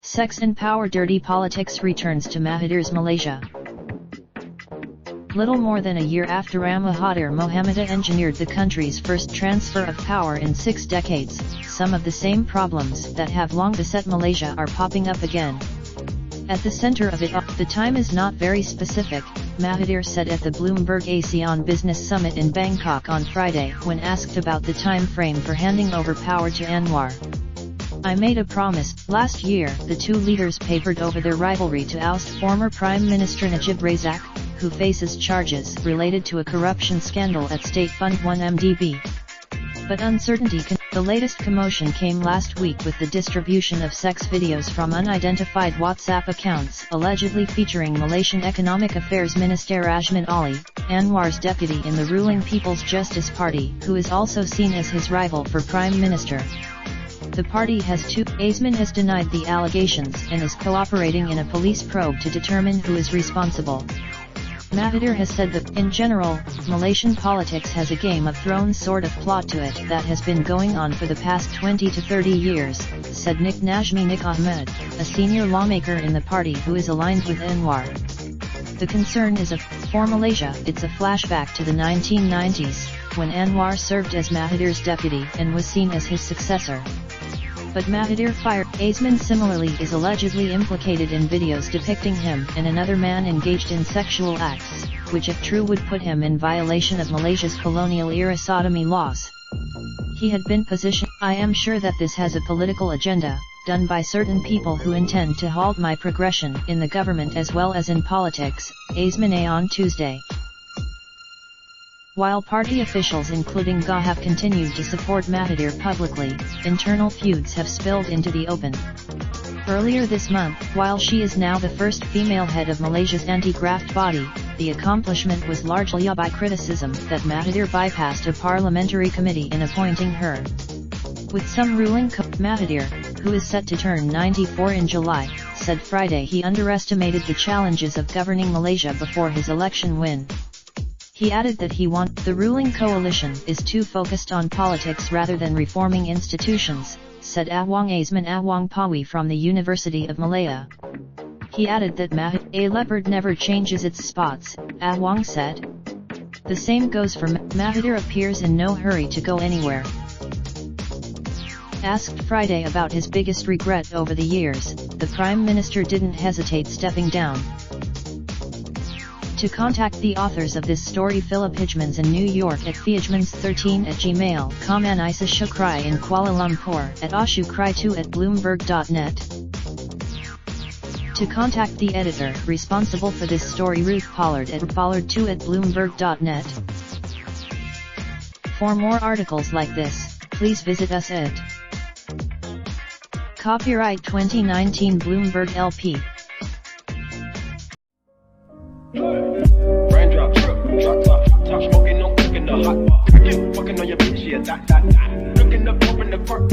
Sex and power dirty politics returns to Mahathirs Malaysia. Little more than a year after Mahathir Mohamad engineered the country's first transfer of power in 6 decades, some of the same problems that have long beset Malaysia are popping up again. At the center of it all, the time is not very specific, Mahathir said at the Bloomberg ASEAN Business Summit in Bangkok on Friday when asked about the time frame for handing over power to Anwar. "I made a promise." Last year, the two leaders papered over their rivalry to oust former Prime Minister Najib Razak, who faces charges related to a corruption scandal at State Fund 1 MDB. But uncertainty The latest commotion came last week with the distribution of sex videos from unidentified WhatsApp accounts allegedly featuring Malaysian Economic Affairs Minister Azman Ali, Anwar's deputy in the ruling People's Justice Party, who is also seen as his rival for Prime Minister. The party has Azman has denied the allegations and is cooperating in a police probe to determine who is responsible. Mahathir has said that, in general, Malaysian politics has a Game of Thrones sort of plot to it that has been going on for the past 20 to 30 years, said Nick Ahmed, a senior lawmaker in the party who is aligned with Anwar. The concern is for Malaysia, it's a flashback to the 1990s, when Anwar served as Mahathir's deputy and was seen as his successor. But Mahathir fired. Azman similarly is allegedly implicated in videos depicting him and another man engaged in sexual acts, which if true would put him in violation of Malaysia's colonial-era sodomy laws. He had been positioned, "I am sure that this has a political agenda, done by certain people who intend to halt my progression in the government as well as in politics," Azman on Tuesday. While party officials including GA have continued to support Mahathir publicly, internal feuds have spilled into the open. Earlier this month, while she is now the first female head of Malaysia's anti-graft body, the accomplishment was largely by criticism that Mahathir bypassed a parliamentary committee in appointing her. With some ruling Mahathir, who is set to turn 94 in July, said Friday he underestimated the challenges of governing Malaysia before his election win. He added that the ruling coalition is too focused on politics rather than reforming institutions, said Awang Azman Awang Pawi from the University of Malaya. He added that a leopard never changes its spots, Awang said. The same goes for Mahathir appears in no hurry to go anywhere. Asked Friday about his biggest regret over the years, the Prime Minister didn't hesitate stepping down. To contact the authors of this story, Philip Hijmans in New York at phijmans13@gmail.com and Isa Shukrai in Kuala Lumpur at ashukrai2@bloomberg.net. To contact the editor responsible for this story, Ruth Pollard at pollard2@bloomberg.net. For more articles like this, please visit us at Copyright 2019 Bloomberg LP. Raindrop, drop top, smoking, no cooking the hot pot. Fucking on your bitch, yeah, that. Looking up, open the park,